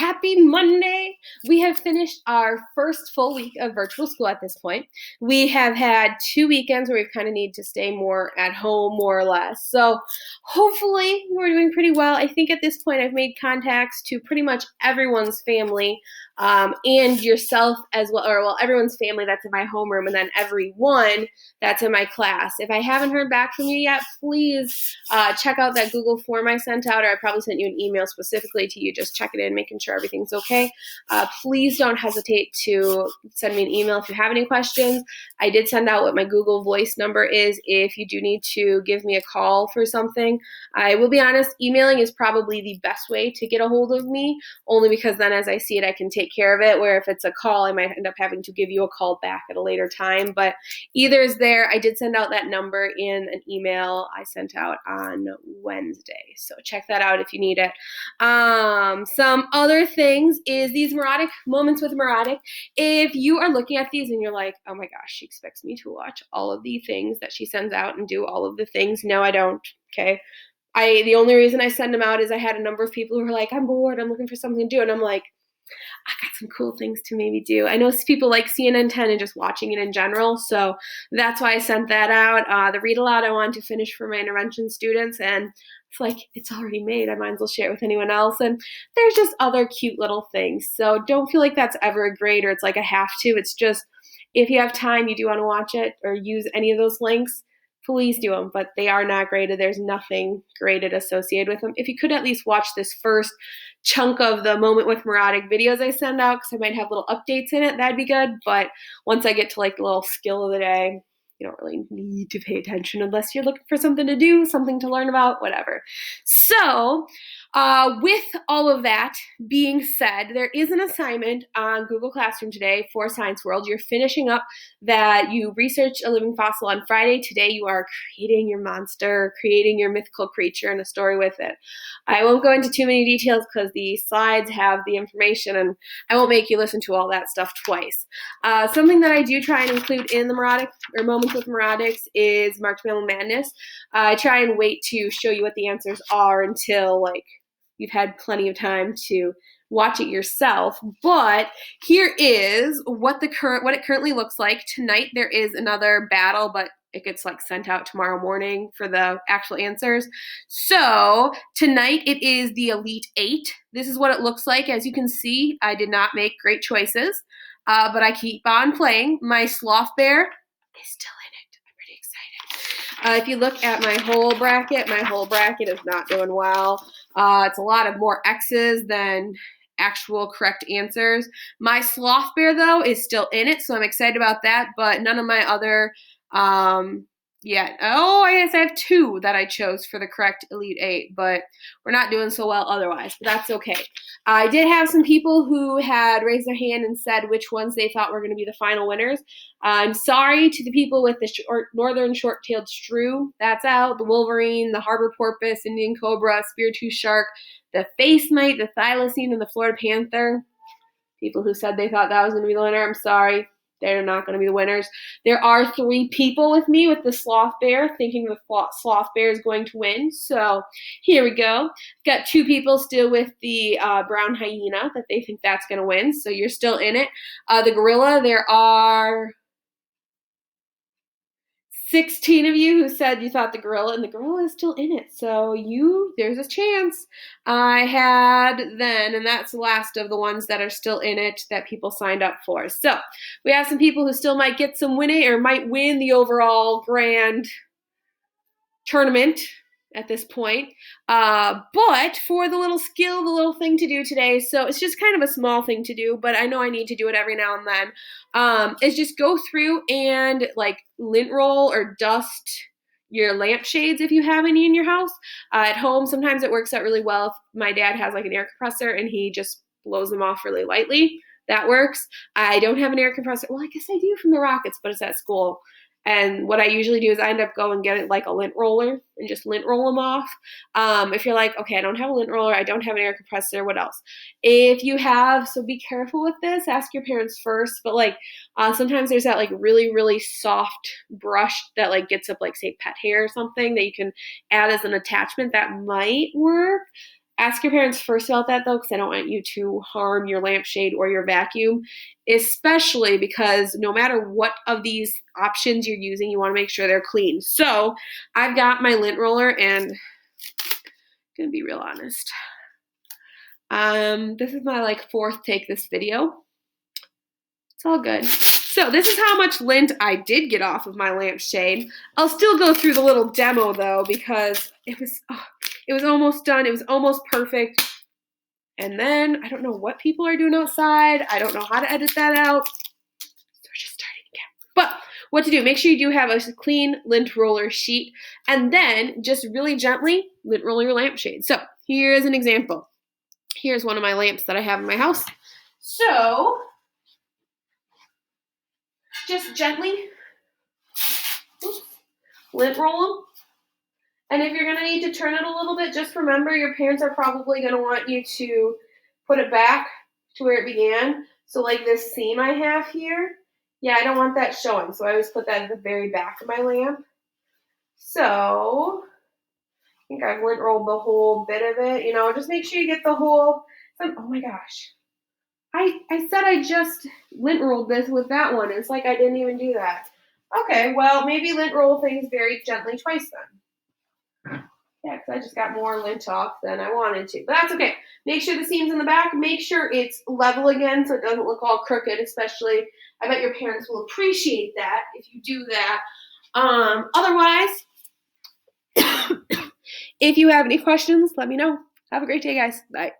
Happy Monday. We have finished our first full week of virtual school at this point. We have had 2 weekends where we've kind of need to stay more at home, more or less. So hopefully we're doing pretty well. I think at this point I've made contacts to pretty much everyone's family and yourself as well, or well, everyone's family that's in my homeroom and then everyone that's in my class. If I haven't heard back from you yet, please check out that Google form I sent out, or I probably sent you an email specifically to you, just check it in, making sure everything's okay. Please don't hesitate to send me an email if you have any questions. I did send out what my Google Voice number is if you do need to give me a call for something. I will be honest, emailing is probably the best way to get a hold of me, only because then as I see it, I can take care of it, where if it's a call, I might end up having to give you a call back at a later time. But either is there. I did send out that number in an email I sent out on Wednesday, so check that out if you need it. Some other things is these Maratik moments with Maratik. If you are looking at these and you're like, oh my gosh, she expects me to watch all of the things that she sends out and do all of the things. No, I don't. Okay. The only reason I send them out is I had a number of people who were like, I'm bored, I'm looking for something to do. And I'm like, I got some cool things to maybe do. I know people like CNN 10 and just watching it in general, so that's why I sent that out. The read aloud I wanted to finish for my intervention students, and it's like, it's already made. I might as well share it with anyone else. And there's just other cute little things. So don't feel like that's ever a grade or it's like a have to. It's just, if you have time, you do want to watch it or use any of those links, please do them, but they are not graded. There's nothing graded associated with them. If you could at least watch this first chunk of the Moment with Maratik videos I send out, because I might have little updates in it, that'd be good. But once I get to like the little skill of the day, you don't really need to pay attention unless you're looking for something to do, something to learn about, whatever. So with all of that being said, there is an assignment on Google Classroom today for Science World. You're finishing up that you researched a living fossil on Friday. Today you are creating your monster, creating your mythical creature and a story with it. I won't go into too many details because the slides have the information and I won't make you listen to all that stuff twice. Something that I do try and include in the Maratik or Moments with Maratics is Marshmallow Madness. I try and wait to show you what the answers are until like you've had plenty of time to watch it yourself. But here is what it currently looks like. Tonight there is another battle, but it gets like sent out tomorrow morning for the actual answers. So tonight it is the Elite Eight. This is what it looks like. As you can see, I did not make great choices, but I keep on playing. My sloth bear is still in it. I'm pretty excited. If you look at my whole bracket is not doing well. It's a lot of more X's than actual correct answers. My sloth bear, though, is still in it, so I'm excited about that, but none of my other yet. Oh, I guess I have 2 that I chose for the correct Elite 8, but we're not doing so well otherwise, but that's okay. I did have some people who had raised their hand and said which ones they thought were going to be the final winners. I'm sorry to the people with the northern short-tailed shrew. That's out. The wolverine, the harbor porpoise, Indian cobra, spear-tooth shark, the face mite, the thylacine, and the Florida panther. People who said they thought that was going to be the winner, I'm sorry. They're not going to be the winners. There are 3 people with me with the sloth bear thinking the sloth bear is going to win. So here we go. Got 2 people still with the brown hyena that they think that's going to win. So you're still in it. The gorilla, there are 16 of you who said you thought the gorilla, and the gorilla is still in it. So there's a chance. I had then, and that's the last of the ones that are still in it that people signed up for. So we have some people who still might get some winning or might win the overall grand tournament at this point. But for the little skill, the little thing to do today, so it's just kind of a small thing to do, but I know I need to do it every now and then, is just go through and like lint roll or dust your lampshades if you have any in your house. At home, sometimes it works out really well if my dad has like an air compressor and he just blows them off really lightly. That works. I don't have an air compressor. Well, I guess I do from the Rockets, but it's at school. And what I usually do is I end up going and get it like a lint roller and just lint roll them off. If you're like, okay, I don't have a lint roller, I don't have an air compressor, what else? If you have, so be careful with this, ask your parents first, but like sometimes there's that like really, really soft brush that like gets up like say pet hair or something that you can add as an attachment that might work. Ask your parents first about that though, because I don't want you to harm your lampshade or your vacuum, especially because no matter what of these options you're using, you want to make sure they're clean. So I've got my lint roller, and I'm gonna be real honest. This is my like 4th take this video. It's all good. So this is how much lint I did get off of my lampshade. I'll still go through the little demo though, because it was almost done. It was almost perfect. And then I don't know what people are doing outside. I don't know how to edit that out. So we're just starting again. But what to do, make sure you do have a clean lint roller sheet, and then just really gently lint roll your lampshade. So here's an example. Here's one of my lamps that I have in my house. So just gently lint roll them. And if you're going to need to turn it a little bit, just remember your parents are probably going to want you to put it back to where it began. So like this seam I have here, yeah, I don't want that showing. So I always put that at the very back of my lamp. So I think I've lint rolled the whole bit of it. You know, just make sure you get the whole, oh my gosh. I said I just lint rolled this with that one. It's like I didn't even do that. Okay, well, maybe lint roll things very gently twice then. Yeah, because I just got more lint off than I wanted to. But that's okay. Make sure the seam's in the back. Make sure it's level again so it doesn't look all crooked, especially. I bet your parents will appreciate that if you do that. Otherwise, if you have any questions, let me know. Have a great day, guys. Bye.